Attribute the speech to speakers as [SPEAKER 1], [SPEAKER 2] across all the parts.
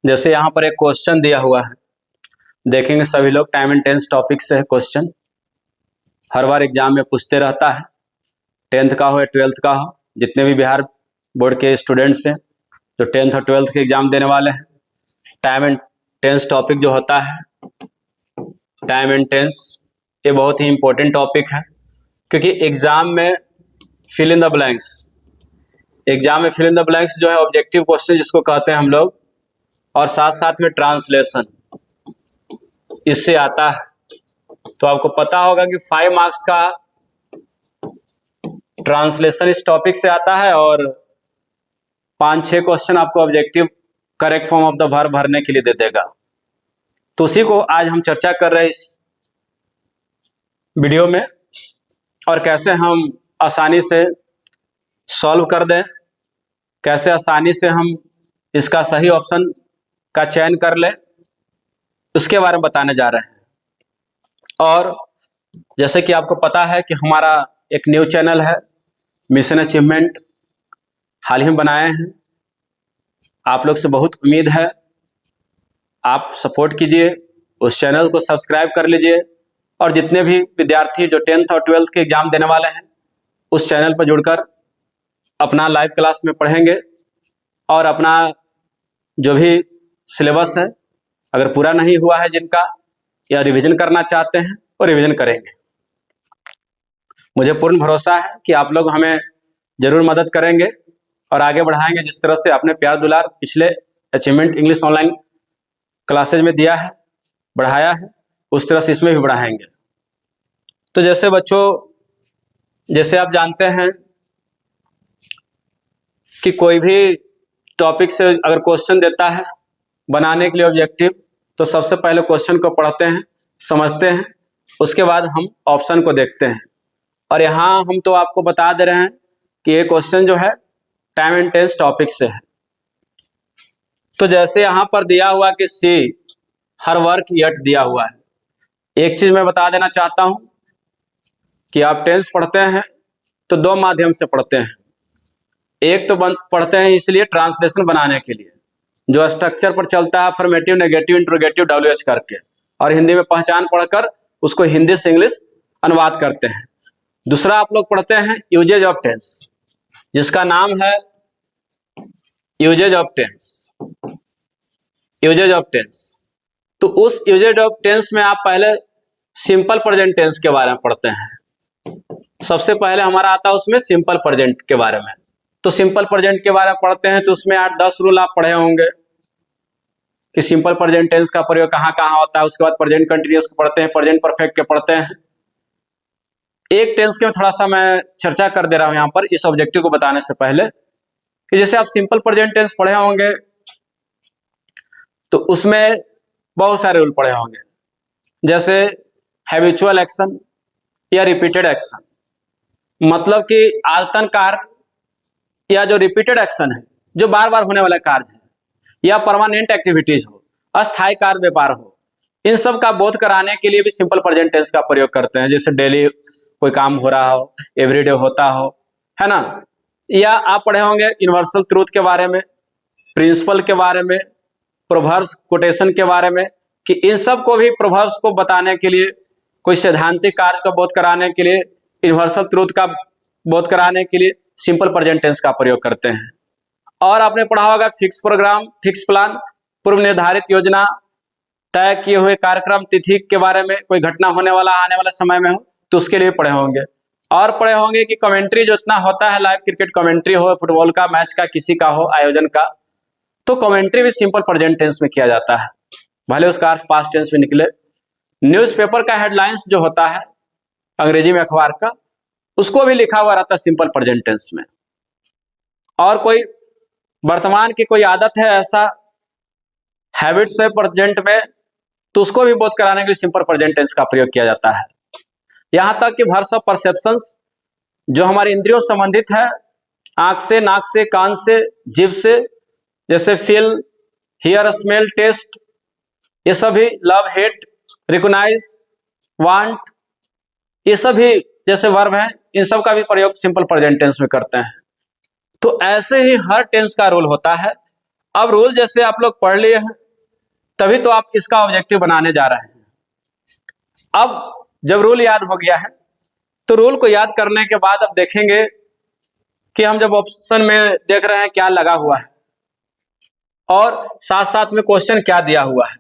[SPEAKER 1] जैसे यहाँ पर एक क्वेश्चन दिया हुआ है, देखेंगे सभी लोग। टाइम एंड टेंस टॉपिक से है क्वेश्चन, हर बार एग्जाम में पूछते रहता है। 10th का हो या 12th का हो, जितने भी बिहार बोर्ड के स्टूडेंट्स हैं जो 10th और 12th के एग्जाम देने वाले हैं, टाइम एंड टेंस टॉपिक जो होता है, टाइम एंड टेंस, ये बहुत ही इंपॉर्टेंट टॉपिक है। क्योंकि एग्जाम में fill in the blanks, exam में फिल इन द ब्लैंक्स जो है ऑब्जेक्टिव क्वेश्चन जिसको कहते हैं हम लोग, और साथ साथ में ट्रांसलेशन इससे आता है। तो आपको पता होगा कि 5 मार्क्स का ट्रांसलेशन इस टॉपिक से आता है और 5-6 क्वेश्चन आपको objective correct form of the verb भरने के लिए दे देगा। तो उसी को आज हम चर्चा कर रहे हैं इस वीडियो में, और कैसे हम आसानी से सॉल्व कर दें, कैसे आसानी से हम इसका सही ऑप्शन का चयन कर लें, उसके बारे में बताने जा रहे हैं। और जैसे कि आपको पता है कि हमारा एक न्यू चैनल है मिशन अचीवमेंट, हाल ही में बनाए हैं। आप लोग से बहुत उम्मीद है, आप सपोर्ट कीजिए, उस चैनल को सब्सक्राइब कर लीजिए, और जितने भी विद्यार्थी जो 10th और 12th के एग्जाम देने वाले हैं उस चैनल पर जुड़कर अपना लाइव क्लास में पढ़ेंगे, और अपना जो भी सिलेबस है अगर पूरा नहीं हुआ है जिनका, या रिवीजन करना चाहते हैं वो रिवीजन करेंगे। मुझे पूर्ण भरोसा है कि आप लोग हमें जरूर मदद करेंगे और आगे बढ़ाएंगे। जिस तरह से आपने प्यार दुलार पिछले अचीवमेंट इंग्लिश ऑनलाइन क्लासेज में दिया है, बढ़ाया है, उस तरह से इसमें भी बढ़ाएंगे। तो जैसे बच्चों, जैसे आप जानते हैं कि कोई भी टॉपिक से अगर क्वेश्चन देता है बनाने के लिए ऑब्जेक्टिव, तो सबसे पहले क्वेश्चन को पढ़ते हैं, समझते हैं, उसके बाद हम ऑप्शन को देखते हैं। और यहाँ हम तो आपको बता दे रहे हैं कि ये क्वेश्चन जो है टाइम एंड टेंस टॉपिक से है। तो जैसे यहाँ पर दिया हुआ कि सी हर वर्क यट दिया हुआ है, एक चीज मैं बता देना चाहता हूं कि आप टेंस पढ़ते हैं तो 2 माध्यम से पढ़ते हैं। एक तो पढ़ते हैं इसलिए ट्रांसलेशन बनाने के लिए, जो स्ट्रक्चर पर चलता है अफर्मेटिव, नेगेटिव, इंट्रोगेटिव, WH करके, और हिंदी में पहचान पढ़कर उसको हिंदी से इंग्लिश अनुवाद करते हैं। दूसरा आप लोग पढ़ते हैं यूजेज ऑफ टेंस, जिसका नाम है uses of tense, uses of tense. तो उस यूजेज ऑफ टेंस में आप पहले सिंपल प्रेजेंट टेंस के बारे में पढ़ते हैं। सबसे पहले हमारा आता है उसमें सिंपल प्रेजेंट के बारे में। तो सिंपल प्रेजेंट के बारे में पढ़ते हैं तो उसमें 8-10 रूल आप पढ़े होंगे कि सिंपल प्रेजेंट टेंस का प्रयोग कहाँ कहाँ होता है। उसके बाद प्रेजेंट कंटिन्यूअस के पढ़ते हैं, प्रेजेंट परफेक्ट के पढ़ते हैं। एक टेंस के थोड़ा सा मैं चर्चा कर दे रहा हूं यहाँ पर इस ऑब्जेक्टिव को बताने से पहले, कि जैसे आप सिंपल प्रेजेंट टेंस पढ़े होंगे तो उसमें बहुत सारे रूल पढ़े होंगे, जैसे हैबिचुअल एक्शन या रिपीटेड एक्शन, मतलब कि आयतन कार्य या जो रिपीटेड एक्शन है, जो बार बार होने वाला कार्य है, या परमानेंट एक्टिविटीज हो, अस्थायी कार्य व्यापार हो, इन सब का बोध कराने के लिए भी सिंपल प्रेजेंट टेंस का प्रयोग करते हैं। जैसे डेली कोई काम हो रहा हो, एवरीडे होता हो, है ना। या आप पढ़े होंगे यूनिवर्सल ट्रूथ के बारे में, प्रिंसिपल के बारे में, प्रोवर्ब्स कोटेशन के बारे में, कि इन सब को भी प्रोवर्ब्स को बताने के लिए, कोई सैद्धांतिक कार्य का बोध कराने के लिए, यूनिवर्सल ट्रूथ का बोध कराने के लिए सिंपल प्रेजेंट टेंस का प्रयोग करते हैं। और आपने पढ़ा होगा फिक्स प्रोग्राम, फिक्स प्लान, पूर्व निर्धारित योजना, तय किए हुए कार्यक्रम, तिथि के बारे में, कोई घटना होने वाला आने वाला समय में हो तो उसके लिए पढ़े होंगे। और पढ़े होंगे कि कमेंट्री जो इतना होता है, लाइव क्रिकेट कमेंट्री हो, फुटबॉल का मैच का, किसी का हो आयोजन का, तो कमेंट्री भी सिंपल प्रेजेंट टेंस में किया जाता है, भले उसका अर्थ पास्ट टेंस में निकले। न्यूज़पेपर का हेडलाइंस जो होता है अंग्रेजी में अखबार का, उसको भी लिखा हुआ रहता है सिंपल प्रेजेंट टेंस में। और कोई वर्तमान की कोई आदत है, ऐसा हैबिट्स है प्रेजेंट में, तो उसको भी बोध कराने के लिए सिंपल प्रेजेंट टेंस का प्रयोग किया जाता है। यहां तक कि वर्ब्स ऑफ परसेप्शंस, जो हमारी इंद्रियों संबंधित है, आंख से, नाक से, कान से, जीभ से, जैसे फील, हियर, स्मेल, टेस्ट, ये सभी, लव, हेट, रिकॉग्नाइज, वांट, ये सभी जैसे वर्ब हैं, इन सब का भी प्रयोग सिंपल प्रेजेंट टेंस में करते हैं। तो ऐसे ही हर टेंस का रूल होता है, अब रूल जैसे आप लोग पढ़ लिए हैं, तभी तो आप इसका ऑब्जेक्टिव बनाने जा रहे हैं। अब जब रूल याद हो गया है, तो रूल को याद करने के बाद अब देखेंगे कि हम जब ऑप्शन में देख रहे हैं क्या लगा हुआ है और साथ साथ में क्वेश्चन क्या दिया हुआ है।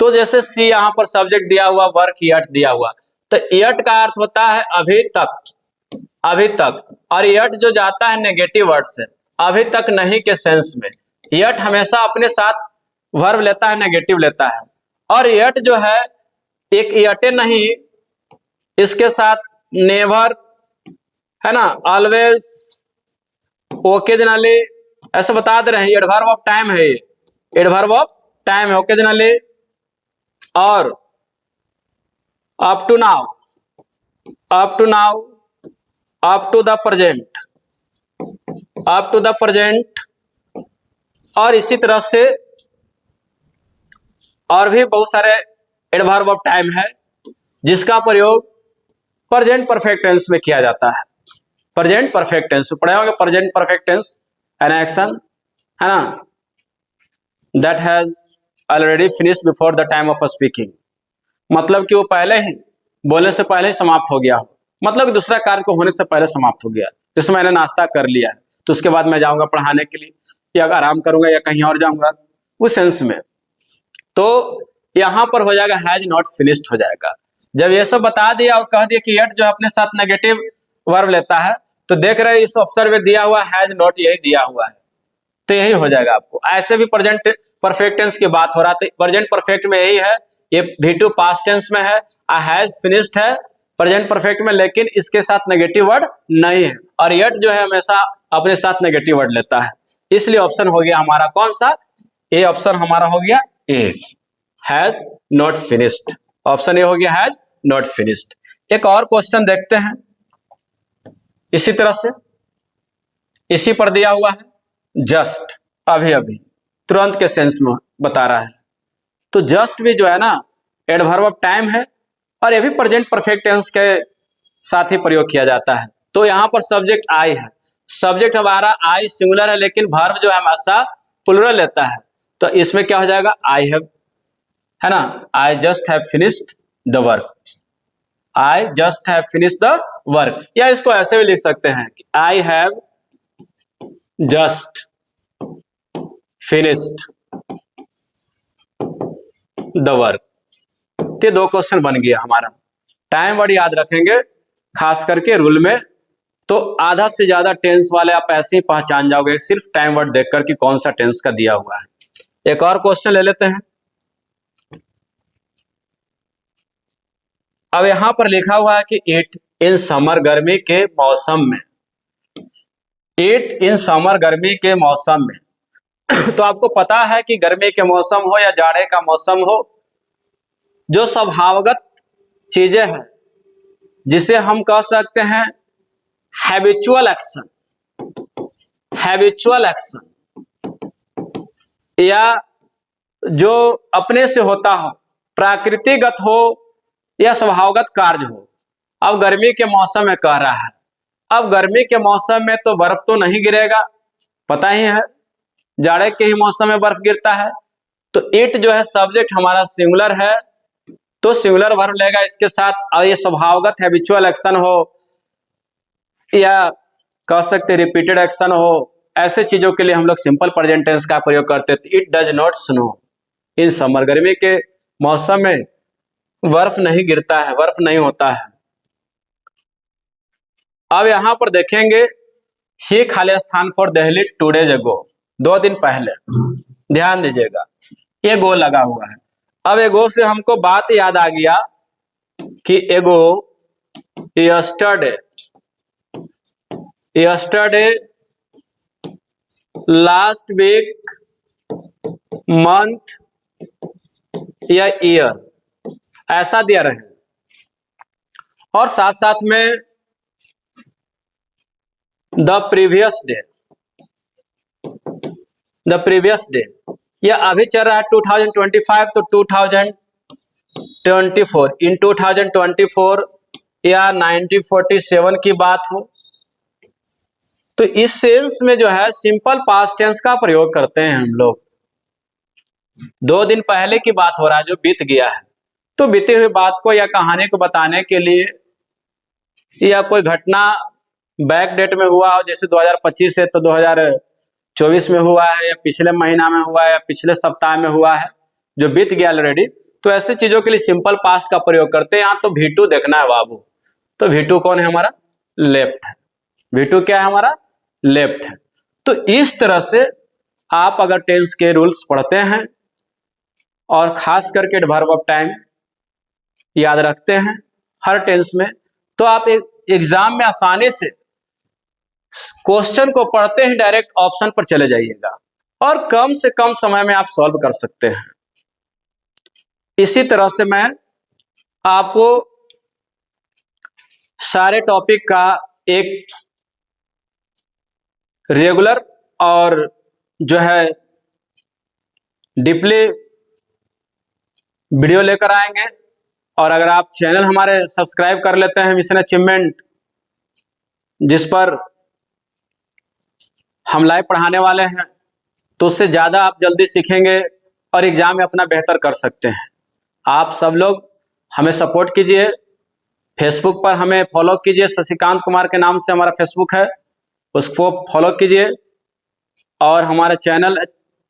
[SPEAKER 1] तो जैसे सी यहां पर सब्जेक्ट दिया हुआ, वर्क यट दिया हुआ, तो यट का अर्थ होता है अभी तक, अभी तक, और यट जो जाता है नेगेटिव वर्ड से, अभी तक नहीं के सेंस में। यट हमेशा अपने साथ वर्ब लेता है, नेगेटिव लेता है। और यट जो है एक यटे नहीं, इसके साथ नेवर, है ना, ऑलवेज, ओकेजनली, ऐसे बता दे रहे हैं। एडवर्ब ऑफ टाइम है, ये एडवर्ब ऑफ टाइम है, ओकेजनली, और up to now, up to now, up to the present, up to the present, और इसी तरह से और भी बहुत सारे एडवर्ब ऑफ टाइम है जिसका प्रयोग प्रेजेंट परफेक्ट टेंस में किया जाता है। प्रेजेंट परफेक्ट टेंस पढ़े होंगे, present perfect tense an action, है ना, that has already finished before the time of speaking, मतलब कि वो पहले ही, बोलने से पहले ही समाप्त हो गया हो, मतलब कि दूसरा कार्य को होने से पहले समाप्त हो गया। जैसे मैंने नाश्ता कर लिया है तो उसके बाद मैं जाऊंगा पढ़ाने के लिए, या आराम करूंगा या कहीं और जाऊंगा, उस सेंस में। तो यहां पर हो जाएगा हैज नॉट फिनिश्ड हो जाएगा। जब ये सब बता दिया और कह दिया कि यट जो अपने साथ नेगेटिव वर्ब लेता है, तो देख रहे हैं इस ऑप्शन में दिया हुआ हैज नॉट, यही दिया हुआ है, तो यही हो जाएगा आपको। ऐसे भी प्रेजेंट परफेक्ट टेंस की बात हो रहा था, प्रेजेंट परफेक्ट में यही है, ये V2 पास्ट टेंस में है, हैज फिनिश्ड है प्रेजेंट परफेक्ट में, लेकिन इसके साथ नेगेटिव वर्ड नहीं है, और यट जो है हमेशा अपने साथ नेगेटिव वर्ड लेता है। इसलिए ऑप्शन हो गया हमारा कौन सा, ए ऑप्शन हमारा हो गया A, has not finished. Option A हो गया हैज नॉट फिनिश्ड। एक और क्वेश्चन देखते हैं इसी तरह से, इसी पर दिया हुआ है, जस्ट, अभी अभी, तुरंत के सेंस में बता रहा है। तो जस्ट भी जो है ना एडवर्ब ऑफ टाइम है, और ये भी प्रेजेंट परफेक्ट टेंस के साथ ही प्रयोग किया जाता है। तो यहां पर सब्जेक्ट आई है, सब्जेक्ट हमारा आई सिंगुलर है, लेकिन वर्ब जो है हमेशा प्लुरल लेता है। तो इसमें क्या हो जाएगा, आई हैव, है ना, I just have finished the work, I just have finished the work. या इसको ऐसे भी लिख सकते हैं कि I have just finished the work. ये दो क्वेश्चन बन गया हमारा। टाइम वर्ड याद रखेंगे खास करके रूल में, तो आधा से ज्यादा टेंस वाले आप ऐसे ही पहचान जाओगे सिर्फ टाइम वर्ड देखकर कि कौन सा टेंस का दिया हुआ है। एक और क्वेश्चन ले लेते हैं। अब यहां पर लिखा हुआ है कि इट इन समर, गर्मी के मौसम में, इट इन समर, गर्मी के मौसम में। तो आपको पता है कि गर्मी के मौसम हो या जाड़े का मौसम हो, जो स्वभावगत चीजें हैं जिसे हम कह सकते हैं हैबिचुअल एक्शन, हैबिचुअल एक्शन, या जो अपने से होता हो, प्राकृतिगत हो या स्वभावगत कार्य हो। अब गर्मी के मौसम में कह रहा है, अब गर्मी के मौसम में तो बर्फ तो नहीं गिरेगा, पता ही है, जाड़े के ही मौसम में बर्फ गिरता है। तो इट जो है सब्जेक्ट हमारा सिंगुलर है, तो सिंगुलर वर्ब लेगा इसके साथ, और ये स्वभावगत हैबिचुअल एक्शन हो या कह सकते रिपीटेड एक्शन हो, ऐसे चीजों के लिए हम लोग सिंपल प्रेजेंट टेंस का प्रयोग करते थे। It does not snow in summer, गर्मी के मौसम में बर्फ नहीं गिरता है, बर्फ नहीं होता है। अब यहां पर देखेंगे ही खाली स्थान फॉर दिल्ली 2 days ago, 2 दिन पहले, ध्यान दीजिएगा ये गो लगा हुआ है। अब एगो से हमको बात याद आ गया कि ago yesterday, yesterday, last week, month या ईयर, ऐसा दिया रहे, और साथ साथ में the previous day, the previous day. यह अभी चल रहा है 2025, तो 2024, इन 2024 या 1947 की बात हो, तो इस सेंस में जो है सिंपल पास्ट टेंस का प्रयोग करते हैं हम लोग। 2 दिन पहले की बात हो रहा है जो बीत गया है, तो बीती हुई बात को या कहानी को बताने के लिए, या कोई घटना बैक डेट में हुआ हो, जैसे 2025 से तो 2024 में हुआ है, या पिछले महीना में हुआ है, या पिछले सप्ताह में हुआ है जो बीत गया ऑलरेडी, तो ऐसी चीजों के लिए सिंपल पास्ट का प्रयोग करते हैं। यहाँ तो V2 देखना है बाबू, तो V2 कौन है हमारा? लेफ्ट है। V2 क्या है हमारा? लेफ्ट है। तो इस तरह से आप अगर टेंस के रूल्स पढ़ते हैं और खास करके एडवर्ब ऑफ टाइम याद रखते हैं हर टेंस में, तो आप एग्जाम में आसानी से क्वेश्चन को पढ़ते ही डायरेक्ट ऑप्शन पर चले जाइएगा और कम से कम समय में आप सॉल्व कर सकते हैं। इसी तरह से मैं आपको सारे टॉपिक का एक रेगुलर और जो है डीपली वीडियो लेकर आएंगे। और अगर आप चैनल हमारे सब्सक्राइब कर लेते हैं मिशन अचीवमेंट, जिस पर हम लाइव पढ़ाने वाले हैं, तो उससे ज़्यादा आप जल्दी सीखेंगे और एग्जाम में अपना बेहतर कर सकते हैं। आप सब लोग हमें सपोर्ट कीजिए, फेसबुक पर हमें फॉलो कीजिए, शशिकांत कुमार के नाम से हमारा फेसबुक है, उसको फॉलो कीजिए। और हमारा चैनल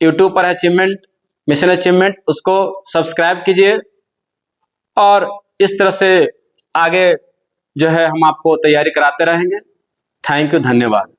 [SPEAKER 1] यूट्यूब पर है अचीवमेंट, मिशन अचीवमेंट, उसको सब्सक्राइब कीजिए। और इस तरह से आगे जो है हम आपको तैयारी कराते रहेंगे। थैंक यू, धन्यवाद।